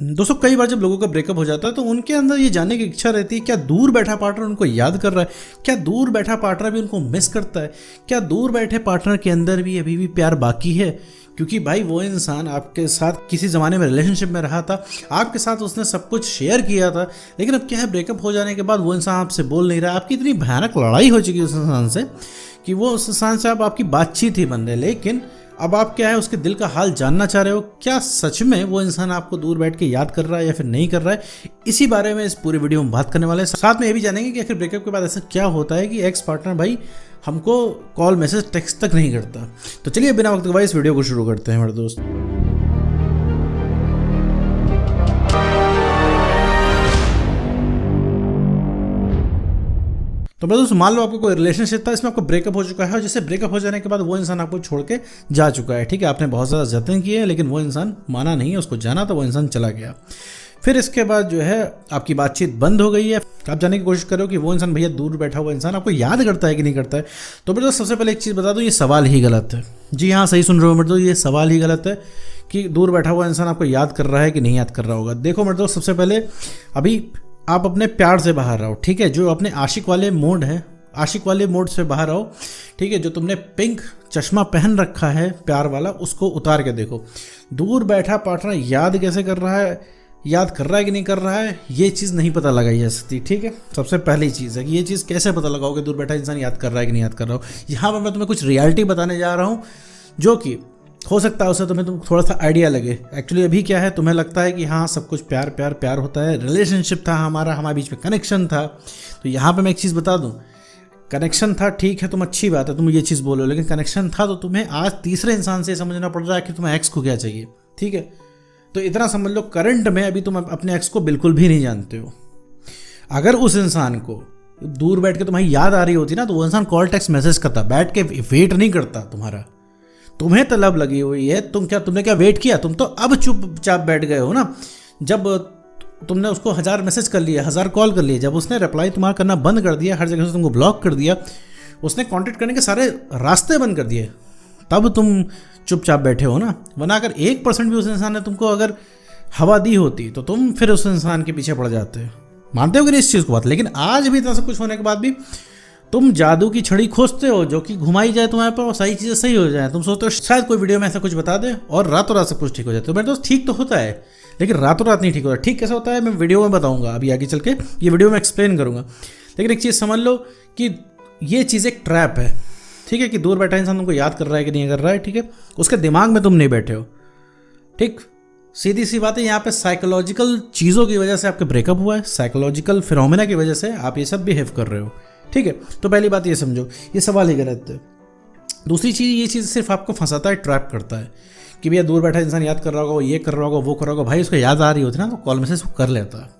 दोस्तों कई बार जब लोगों का ब्रेकअप हो जाता है तो उनके अंदर ये जानने की इच्छा रहती है क्या दूर बैठा पार्टनर उनको याद कर रहा है, क्या दूर बैठा पार्टनर भी उनको मिस करता है, क्या दूर बैठे पार्टनर के अंदर भी अभी भी प्यार बाकी है। क्योंकि भाई वो इंसान आपके साथ किसी ज़माने में रिलेशनशिप में रहा था, आपके साथ उसने सब कुछ शेयर किया था, लेकिन अब क्या है ब्रेकअप हो जाने के बाद वो इंसान आपसे बोल नहीं रहा। आपकी इतनी भयानक लड़ाई हो चुकी है उस इंसान से कि वो उस इंसान से अब आपकी बातचीत ही बंद है, लेकिन अब आप क्या है उसके दिल का हाल जानना चाह रहे हो। क्या सच में वो इंसान आपको दूर बैठ के याद कर रहा है या फिर नहीं कर रहा है, इसी बारे में इस पूरी वीडियो में बात करने वाले हैं। साथ में ये भी जानेंगे कि आखिर ब्रेकअप के बाद ऐसा क्या होता है कि एक्स पार्टनर भाई हमको कॉल मैसेज टेक्स्ट तक नहीं करता। तो चलिए बिना वक्त गवाए इस वीडियो को शुरू करते हैं मेरे दोस्त। तो मैं दोस्तों मान लो आपको कोई रिलेशनशिप था, इसमें आपको ब्रेकअप हो चुका है और जैसे ब्रेकअप हो जाने के बाद वो इंसान आपको छोड़ के जा चुका है। ठीक है, आपने बहुत ज़्यादा जतन किए हैं लेकिन वो इंसान माना नहीं, उसको जाना तो वो इंसान चला गया। फिर इसके बाद जो है आपकी बातचीत बंद हो गई है। आप जानने की कोशिश करो कि वो इंसान भैया दूर बैठा हुआ इंसान आपको याद करता है कि नहीं करता है। तो मेरे दोस्त सबसे पहले एक चीज़ बता दूं, ये सवाल ही गलत है। जी हाँ, सही सुन रहे हो मेरे दोस्त, ये सवाल ही गलत है कि दूर बैठा हुआ इंसान आपको याद कर रहा है कि नहीं याद कर रहा होगा। देखो मेरे दोस्त, सबसे पहले अभी आप अपने प्यार से बाहर आओ। ठीक है, जो अपने आशिक वाले मोड है, आशिक वाले मोड से बाहर आओ। ठीक है, जो तुमने पिंक चश्मा पहन रखा है प्यार वाला, उसको उतार के देखो। दूर बैठा पार्टनर याद कैसे कर रहा है, याद कर रहा है कि नहीं कर रहा है, ये चीज़ नहीं पता लगाई जा सकती। ठीक है, सबसे पहली चीज़ है कि ये चीज़ कैसे पता लगाओगे दूर बैठा इंसान याद कर रहा है कि नहीं याद कर रहा हो। यहाँ पर मैं तुम्हें कुछ रियलिटी बताने जा रहा हूँ जो कि हो सकता है उससे तुम्हें थोड़ा सा आइडिया लगे। एक्चुअली अभी क्या है, तुम्हें लगता है कि हाँ सब कुछ प्यार प्यार प्यार होता है, रिलेशनशिप था हमारे बीच में कनेक्शन था। तो यहाँ पे मैं एक चीज़ बता दूँ, कनेक्शन था ठीक है, तुम अच्छी बात है तुम ये चीज़ बोलो, लेकिन कनेक्शन था तो तुम्हें आज तीसरे इंसान से समझना पड़ रहा है कि तुम्हें एक्स को क्या चाहिए। ठीक है, तो इतना समझ लो करंट में अभी तुम अपने एक्स को बिल्कुल भी नहीं जानते हो। अगर उस इंसान को दूर बैठ के तुम्हारी याद आ रही होती ना तो वो इंसान कॉल टेक्स्ट मैसेज करता, बैठ के वेट नहीं करता तुम्हारा। तुम्हें तलब लगी हुई है, तुमने क्या वेट किया, तुम तो अब चुपचाप बैठ गए हो ना। जब तुमने उसको 1000 मैसेज कर लिए, 1000 कॉल कर लिए, जब उसने रिप्लाई तुम्हारा करना बंद कर दिया, हर जगह से तुमको ब्लॉक कर दिया, उसने कांटेक्ट करने के सारे रास्ते बंद कर दिए, तब तुम चुपचाप बैठे हो ना। वरना अगर 1% भी उस इंसान ने तुमको अगर हवा दी होती तो तुम फिर उस इंसान के पीछे पड़ जाते। मानते हो कि इस चीज़ को बात, लेकिन आज भी इतना सब कुछ होने के बाद भी तुम जादू की छड़ी खोजते हो जो कि घुमाई जाए तुम्हारे पर और सारी चीज़ें सही हो जाए। तुम सोचते हो शायद कोई वीडियो में ऐसा कुछ बता दे और रातों रात सब कुछ ठीक हो जाए। तो मेरे दोस्त ठीक तो होता है लेकिन रातों रात नहीं ठीक होता। ठीक कैसे होता है मैं वीडियो में बताऊंगा, अभी आगे चल के ये वीडियो में एक्सप्लेन करूंगा। लेकिन एक चीज़ समझ लो कि ये चीज़ एक ट्रैप है। ठीक है, कि दूर बैठा इंसान तुमको याद कर रहा है कि नहीं कर रहा है। ठीक है, उसके दिमाग में तुम नहीं बैठे हो। ठीक, सीधी सी बात है, यहाँ पे साइकोलॉजिकल चीज़ों की वजह से आपका ब्रेकअप हुआ है, साइकोलॉजिकल फिनोमेना की वजह से आप ये सब बिहेव कर रहे हो। ठीक है, तो पहली बात ये समझो, ये सवाल ही गलत है। दूसरी चीज़, ये चीज़ सिर्फ आपको फंसाता है, ट्रैप करता है कि भैया दूर बैठा इंसान याद कर रहा होगा, वो ये कर रहा होगा, वो कर रहा होगा। भाई उसको याद आ रही होती ना तो कॉल मैसेज कर लेता है।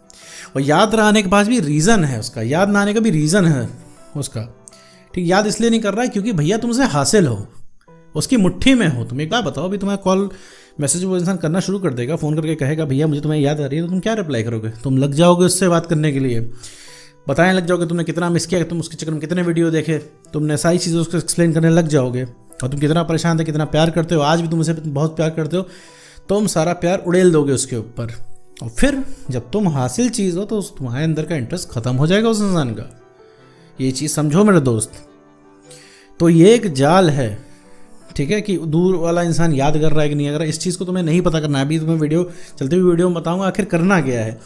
और याद आने के पास भी रीज़न है उसका, याद ना आने का भी रीज़न है उसका। ठीक, याद इसलिए नहीं कर रहा है क्योंकि भैया तुमसे हासिल हो, उसकी मुट्ठी में हो। तुम एक बात बताओ, अभी तुम्हारा कॉल मैसेज वो इंसान करना शुरू कर देगा, फ़ोन करके कहेगा भैया मुझे तुम्हें याद आ रही है, तो तुम क्या रिप्लाई करोगे? तुम लग जाओगे उससे बात करने के लिए, बताने लग जाओगे तुमने कितना मिस किया, तुम उसके चक्कर में कितने वीडियो देखे, तुमने सारी चीज़ें उसको एक्सप्लेन करने लग जाओगे और तुम कितना परेशान थे, कितना प्यार करते हो, आज भी तुम उसे बहुत प्यार करते हो। तुम सारा प्यार उड़ेल दोगे उसके ऊपर और फिर जब तुम हासिल चीज़ हो तो तुम्हारे अंदर का इंटरेस्ट ख़त्म हो जाएगा उस इंसान का। ये चीज़ समझो मेरे दोस्त। तो ये एक जाल है, ठीक है, कि दूर वाला इंसान याद कर रहा है कि नहीं कर रहा है, इस चीज़ को तुम्हें नहीं पता करना है। अभी तुम्हें वीडियो चलते हुए वीडियो में बताऊंगा आखिर करना क्या है।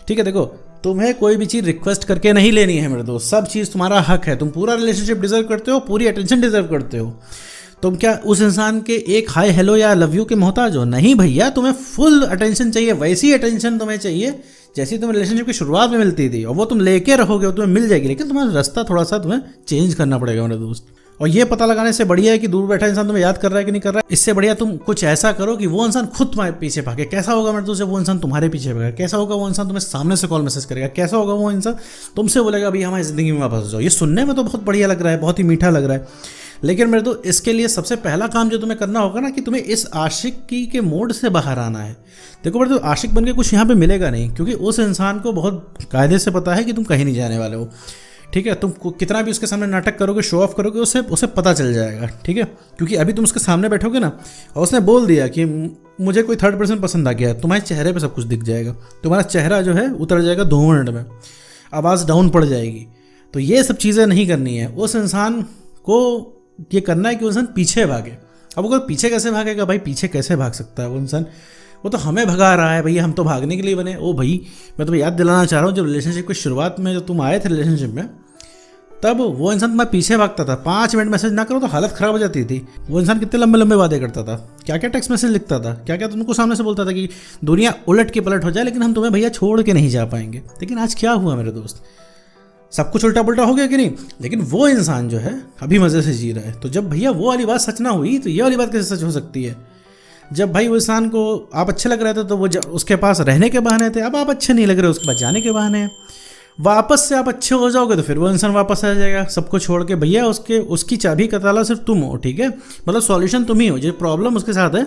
ठीक है, देखो तुम्हें कोई भी चीज़ रिक्वेस्ट करके नहीं लेनी है मेरे दोस्त, सब चीज़ तुम्हारा हक है। तुम पूरा रिलेशनशिप डिजर्व करते हो, पूरी अटेंशन डिजर्व करते हो। तुम क्या उस इंसान के एक हाय हेलो या लव यू के मोहताज हो? नहीं भैया, तुम्हें फुल अटेंशन चाहिए, वैसी अटेंशन तुम्हें चाहिए जैसी तुम्हें रिलेशनशिप की शुरुआत में मिलती थी, और वो तुम लेके रहोगे वो तुम्हें मिल जाएगी। लेकिन तुम्हारा रास्ता थोड़ा सा तुम्हें चेंज करना पड़ेगा मेरे दोस्त। और ये पता लगाने से बढ़िया है कि दूर बैठा इंसान तुम्हें याद कर रहा है कि नहीं कर रहा है, इससे बढ़िया तुम कुछ ऐसा करो कि वो इंसान खुद तुम्हारे पीछे भागे। कैसा होगा मेरे दोस्त? वो इंसान तुम्हारे पीछे भागेगा। कैसा होगा? वो इंसान तुम्हें सामने से कॉल मैसेज करेगा। कैसा होगा? वो इंसान तुमसे बोलेगा अभी हमारी ज़िंदगी में वापस जाओ। ये सुनने में तो बहुत बढ़िया लग रहा है, बहुत ही मीठा लग रहा है, लेकिन मेरे दोस्त इसके लिए सबसे पहला काम जो तुम्हें करना होगा ना, कि तुम्हें इस आशिकी के मोड से बाहर आना है। देखो मेरे दोस्त, आशिक बन के कुछ यहाँ पे मिलेगा नहीं, क्योंकि उस इंसान को बहुत कायदे से पता है कि तुम कहीं नहीं जाने वाले हो। ठीक है, तुम कितना भी उसके सामने नाटक करोगे, शो ऑफ करोगे, उसे पता चल जाएगा, ठीक है, क्योंकि अभी तुम उसके सामने बैठोगे ना और उसने बोल दिया कि मुझे कोई थर्ड पर्सन पसंद आ गया, तुम्हारे चेहरे पे सब कुछ दिख जाएगा, तुम्हारा चेहरा जो है उतर जाएगा 2 मिनट में, आवाज़ डाउन पड़ जाएगी। तो ये सब चीज़ें नहीं करनी है, उस इंसान को ये करना है कि वो इंसान पीछे भागे। अब अगर पीछे कैसे भागेगा भाई, पीछे कैसे भाग सकता है वो इंसान, वो तो हमें भगा रहा है भैया, हम तो भागने के लिए बने। ओ भाई मैं तुम्हें याद दिलाना चाह रहा हूँ, जब रिलेशनशिप की शुरुआत में जब तुम आए थे रिलेशनशिप में, तब वो इंसान तुम्हारे पीछे भागता था, 5 मिनट मैसेज ना करो तो हालत ख़राब हो जाती थी। वो इंसान कितने लंबे लंबे वादे करता था, क्या क्या टेक्स्ट मैसेज लिखता था, क्या क्या तुमको सामने से बोलता था कि दुनिया उलट के पलट हो जाए लेकिन हम तुम्हें भैया छोड़ के नहीं जा पाएंगे। लेकिन आज क्या हुआ मेरे दोस्त, सब कुछ उल्टा पुल्टा हो गया कि नहीं। लेकिन वो इंसान जो है अभी मज़े से जी रहा है। तो जब भैया वो वाली बात सच ना हुई तो ये वाली बात कैसे सच हो सकती है। जब भाई वो इंसान को आप अच्छे लग रहे थे तो वो उसके पास रहने के बहाने थे, अब आप अच्छे नहीं लग रहे उसके पास जाने के बहाने हैं। वापस से आप अच्छे हो जाओगे तो फिर वो इंसान वापस आ जाएगा सबको छोड़ के। भैया उसकी चाबी का ताला सिर्फ तुम हो, ठीक है, मतलब सॉल्यूशन तुम ही हो। जो प्रॉब्लम उसके साथ है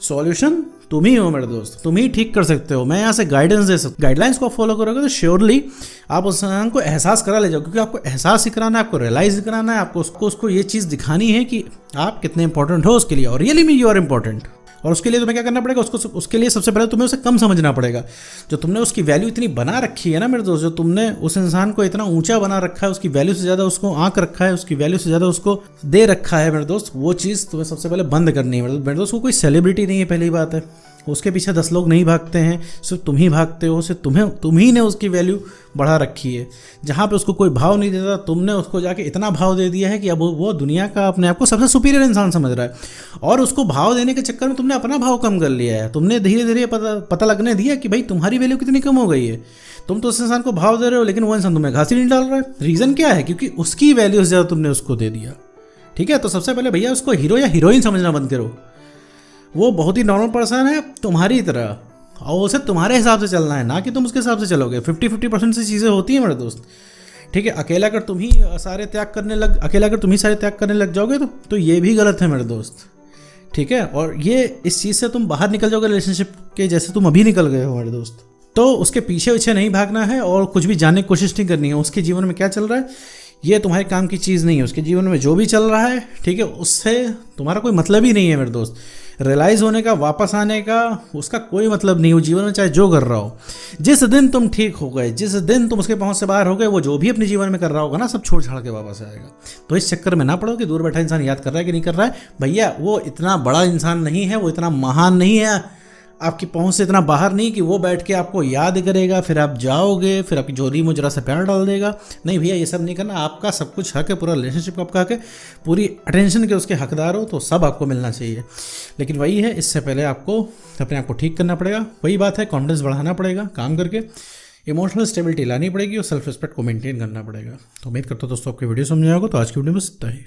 सॉल्यूशन तुम ही हो मेरे दोस्त, तुम ही ठीक कर सकते हो। मैं यहाँ से गाइडेंस दे सकता हूँ, गाइडलाइंस को फॉलो करोगे तो श्योरली आप उस इंसान को एहसास करा ले जाओ, क्योंकि आपको एहसास ही कराना है, आपको रियलाइज कराना है, आपको उसको ये चीज़ दिखानी है कि आप कितने इंपॉर्टेंट हो उसके लिए, और रियली में यू आर इंपॉर्टेंट। और उसके लिए तुम्हें क्या करना पड़ेगा, उसके लिए सबसे पहले तुम्हें उसे कम समझना पड़ेगा। जो तुमने उसकी वैल्यू इतनी बना रखी है ना मेरे दोस्त, जो तुमने उस इंसान को इतना ऊंचा बना रखा है, उसकी वैल्यू से ज़्यादा उसको आंक रखा है, उसकी वैल्यू से ज़्यादा उसको दे रखा है मेरे दोस्त, वो चीज़ तुम्हें सबसे पहले बंद करनी है मेरे दोस्त। वो कोई सेलिब्रिटी नहीं है, पहली बात है, उसके पीछे 10 लोग नहीं भागते हैं, सिर्फ तुम ही भागते हो। सिर्फ तुम ही ने उसकी वैल्यू बढ़ा रखी है। जहाँ पे उसको कोई भाव नहीं देता, तुमने उसको जाके इतना भाव दे दिया है कि अब वो दुनिया का अपने आप को सबसे सुपीरियर इंसान समझ रहा है। और उसको भाव देने के चक्कर में तुमने अपना भाव कम कर लिया है। तुमने धीरे धीरे पता लगने दिया कि भाई तुम्हारी वैल्यू कितनी कम हो गई है। तुम तो उस इंसान को भाव दे रहे हो लेकिन वो इंसान तुम्हें घास ही नहीं डाल रहा है। रीज़न क्या है, क्योंकि उसकी वैल्यू से ज़्यादा तुमने उसको दे दिया, ठीक है। तो सबसे पहले भैया उसको हीरो या हीरोइन समझना बंद करो। वो बहुत ही नॉर्मल पर्सन है तुम्हारी तरह, और उसे तुम्हारे हिसाब से चलना है, ना कि तुम उसके हिसाब से चलोगे। 50-50% से चीज़ें होती हैं मेरे दोस्त, ठीक है। अकेला अगर तुम ही सारे त्याग करने लग जाओगे तो ये भी गलत है मेरे दोस्त, ठीक है। और ये इस चीज़ से तुम बाहर निकल जाओगे रिलेशनशिप के, जैसे तुम अभी निकल गए हो मेरे दोस्त। तो उसके पीछे नहीं भागना है और कुछ भी जानने की कोशिश नहीं करनी है। उसके जीवन में क्या चल रहा है ये तुम्हारे काम की चीज़ नहीं है। उसके जीवन में जो भी चल रहा है, ठीक है, उससे तुम्हारा कोई मतलब ही नहीं है मेरे दोस्त। रियलाइज़ होने का, वापस आने का उसका कोई मतलब नहीं हो जीवन में, चाहे जो कर रहा हो। जिस दिन तुम ठीक हो गए, जिस दिन तुम उसके पहुंच से बाहर हो गए, वो जो भी अपने जीवन में कर रहा होगा ना, सब छोड़ छाड़ के वापस आएगा। तो इस चक्कर में ना पड़ो कि दूर बैठा इंसान याद कर रहा है कि नहीं कर रहा है। भैया वो इतना बड़ा इंसान नहीं है, वो इतना महान नहीं है, आपकी पहुंच से इतना बाहर नहीं कि वो बैठ के आपको याद करेगा, फिर आप जाओगे, फिर आपकी झोली में जरा सा प्यार डाल देगा। नहीं भैया, ये सब नहीं करना। आपका सब कुछ हक है, पूरा रिलेशनशिप आपका हक है, पूरी अटेंशन के उसके हकदार हो, तो सब आपको मिलना चाहिए। लेकिन वही है, इससे पहले आपको अपने आप को ठीक करना पड़ेगा। वही बात है, कॉन्फिडेंस बढ़ाना पड़ेगा काम करके, इमोशनल स्टेबिलिटी लानी पड़ेगी और सेल्फ रिस्पेक्ट को मेंटेन करना पड़ेगा। तो उम्मीद करता हूँ दोस्तों आपकी वीडियो समझ आएगा। तो आज की वीडियो में इतना ही।